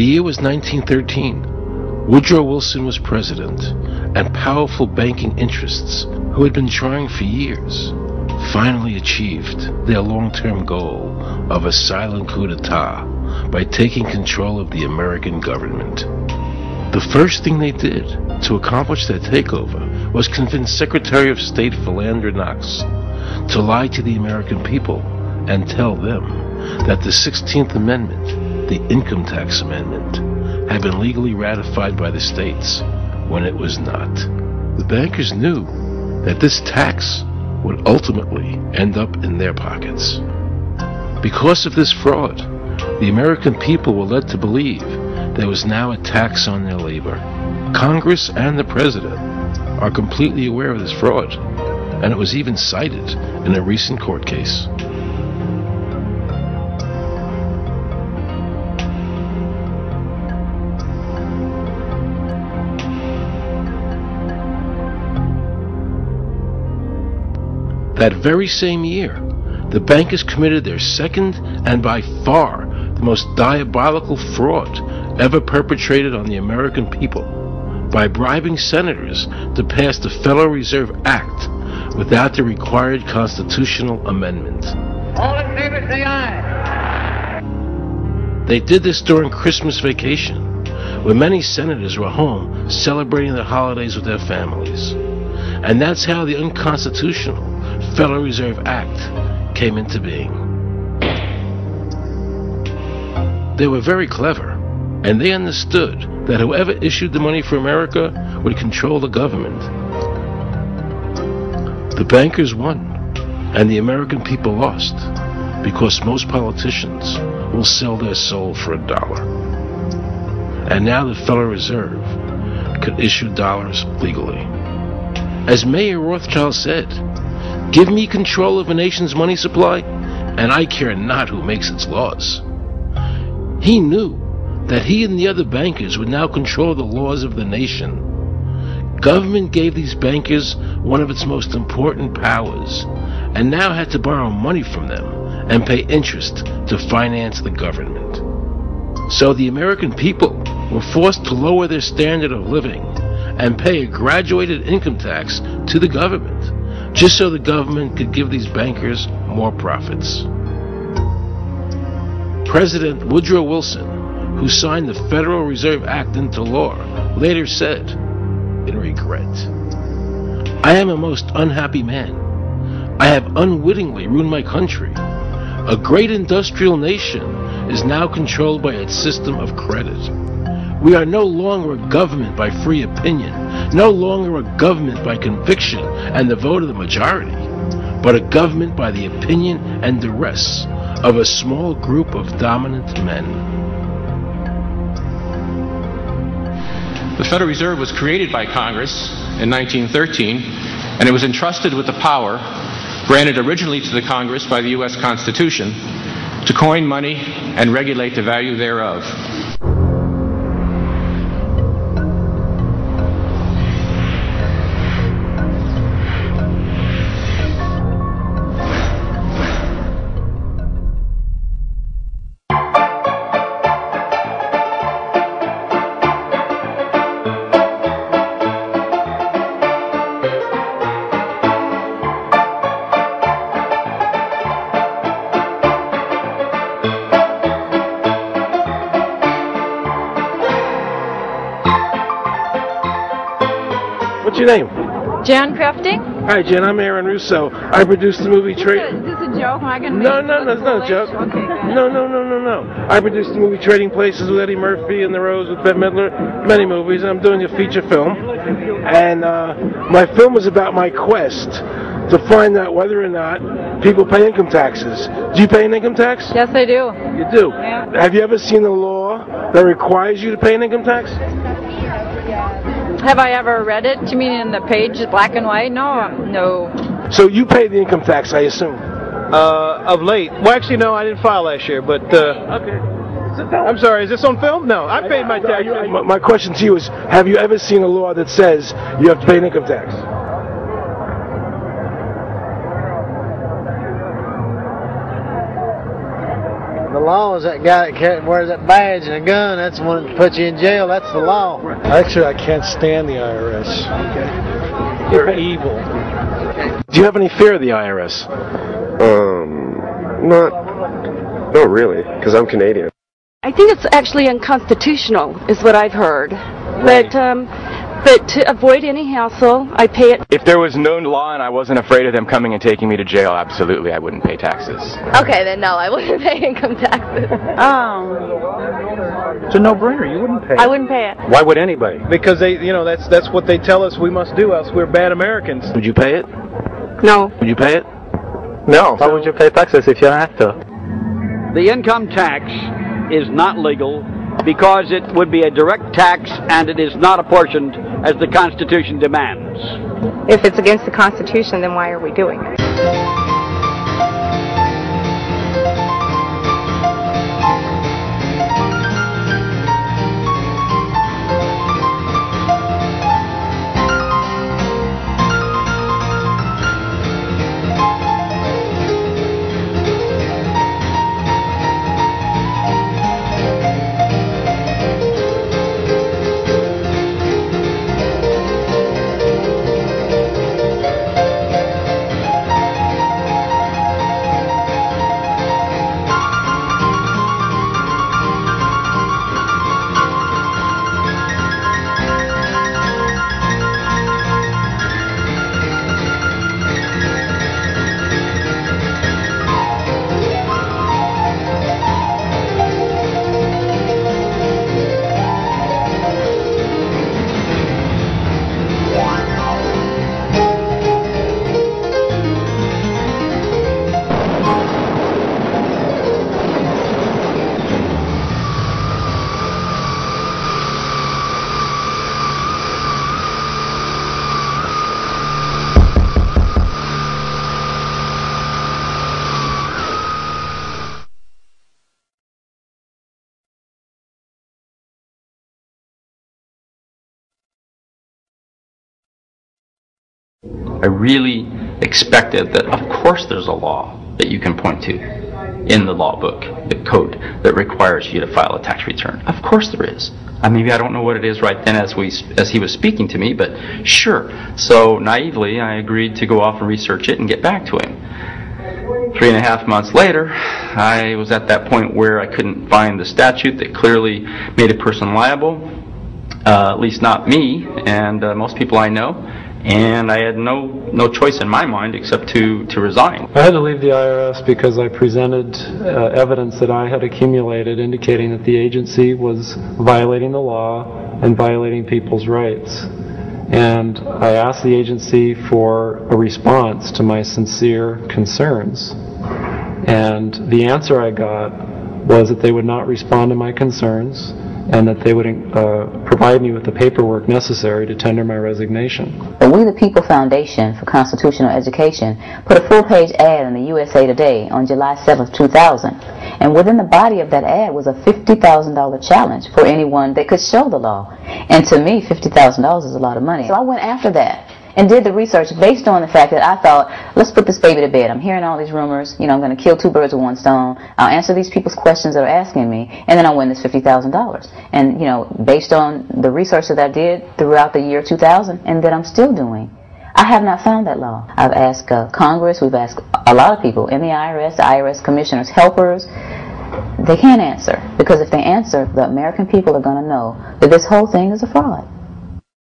year was 1913. Woodrow Wilson was president, and powerful banking interests, who had been trying for years, finally achieved their long-term goal of a silent coup d'etat by taking control of the American government. The first thing they did to accomplish their takeover was convince Secretary of State Philander Knox to lie to the American people and tell them that the 16th Amendment, the Income Tax Amendment, had been legally ratified by the states when it was not. The bankers knew that this tax would ultimately end up in their pockets. Because of this fraud, the American people were led to believe there was now a tax on their labor. Congress and the President are completely aware of this fraud, and it was even cited in a recent court case. That very same year, the bankers committed their second and by far the most diabolical fraud ever perpetrated on the American people by bribing senators to pass the Federal Reserve Act without the required constitutional amendment. All in favor, say aye. They did this during Christmas vacation, when many senators were home celebrating the holidays with their families. And that's how the unconstitutional Federal Reserve Act came into being. They were very clever, and they understood that whoever issued the money for America would control the government. The bankers won, and the American people lost, because most politicians will sell their soul for $1. And now the Federal Reserve could issue dollars legally. As Mayor Rothschild said, "Give me control of a nation's money supply, and I care not who makes its laws." He knew that he and the other bankers would now control the laws of the nation. Government gave these bankers one of its most important powers, and now had to borrow money from them and pay interest to finance the government. So the American people were forced to lower their standard of living and pay a graduated income tax to the government, just so the government could give these bankers more profits. President Woodrow Wilson, who signed the Federal Reserve Act into law, later said, in regret, "I am a most unhappy man. I have unwittingly ruined my country. A great industrial nation is now controlled by its system of credit. We are no longer a government by free opinion, no longer a government by conviction and the vote of the majority, but a government by the opinion and duress of a small group of dominant men." The Federal Reserve was created by Congress in 1913, and it was entrusted with the power granted originally to the Congress by the U.S. Constitution to coin money and regulate the value thereof. What's your name? Jan Crafting? Hi, Jen. I'm Aaron Russo. I produced the movie Is this a joke? Am I gonna No, make no, it it's not a foolish? joke. Okay, good. No. I produced the movie Trading Places with Eddie Murphy and The Rose with Bette Midler, many movies, and I'm doing a feature film. And my film was about my quest to find out whether or not people pay income taxes. Do you pay an income tax? Yes, I do. You do? Yeah. Have you ever seen a law that requires you to pay an income tax? Have I ever read it? You mean in the page, black and white? No, no. So you pay the income tax, I assume? Of late. Well, actually, no, I didn't file last year, but... Okay. I'm sorry, is this on film? No, I paid my tax. My question to you is, have you ever seen a law that says you have to pay an income tax? The law is that guy that wears that badge and a gun. That's the one that puts you in jail. That's the law. Actually, I can't stand the IRS. They're evil. Do you have any fear of the IRS? Not really, because I'm Canadian. I think it's actually unconstitutional, is what I've heard. But to avoid any hassle, I pay it. If there was no law and I wasn't afraid of them coming and taking me to jail, absolutely I wouldn't pay taxes. Okay, then no, I wouldn't pay income taxes. It's a no-brainer. You wouldn't pay. I wouldn't pay it. Why would anybody? Because that's what they tell us we must do, else we're bad Americans. Would you pay it? No. Would you pay it? No. Why would you pay taxes if you don't have to? The income tax is not legal because it would be a direct tax and it is not apportioned as the Constitution demands. If it's against the Constitution, then why are we doing it? I really expected that, of course, there's a law that you can point to in the law book, the code, that requires you to file a tax return. Of course there is. Maybe I don't know what it is right then as he was speaking to me, but sure. So naively, I agreed to go off and research it and get back to him. 3.5 months later, I was at that point where I couldn't find the statute that clearly made a person liable, at least not me and most people I know. And I had no choice in my mind except to resign. I had to leave the IRS because I presented evidence that I had accumulated indicating that the agency was violating the law and violating people's rights. And I asked the agency for a response to my sincere concerns. And the answer I got was that they would not respond to my concerns and that they would provide me with the paperwork necessary to tender my resignation. The We the People Foundation for Constitutional Education put a full-page ad in the USA Today on July 7th, 2000. And within the body of that ad was a $50,000 challenge for anyone that could show the law. And to me, $50,000 is a lot of money. So I went after that and did the research based on the fact that I thought, let's put this baby to bed. I'm hearing all these rumors. I'm going to kill 2 birds with 1 stone. I'll answer these people's questions that are asking me, and then I'll win this $50,000. And, based on the research that I did throughout the year 2000 and that I'm still doing, I have not found that law. I've asked Congress, we've asked a lot of people in the IRS commissioners, helpers. They can't answer, because if they answer, the American people are going to know that this whole thing is a fraud.